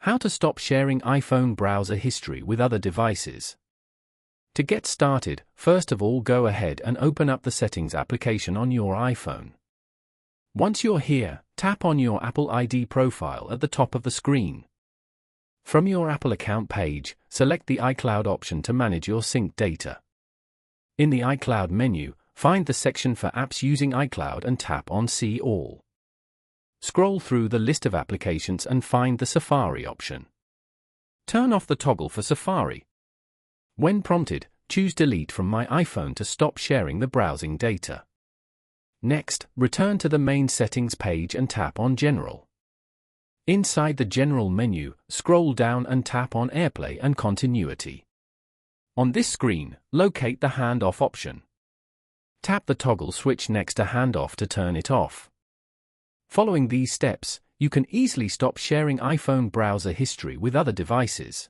How to stop sharing iPhone browser history with other devices. To get started, first of all go ahead and open up the Settings application on your iPhone. Once you're here, tap on your Apple ID profile at the top of the screen. From your Apple account page, select the iCloud option to manage your synced data. In the iCloud menu, find the section for apps using iCloud and tap on See All. Scroll through the list of applications and find the Safari option. Turn off the toggle for Safari. When prompted, choose Delete from my iPhone to stop sharing the browsing data. Next, return to the main settings page and tap on General. Inside the General menu, scroll down and tap on AirPlay and Continuity. On this screen, locate the Handoff option. Tap the toggle switch next to Handoff to turn it off. Following these steps, you can easily stop sharing iPhone browser history with other devices.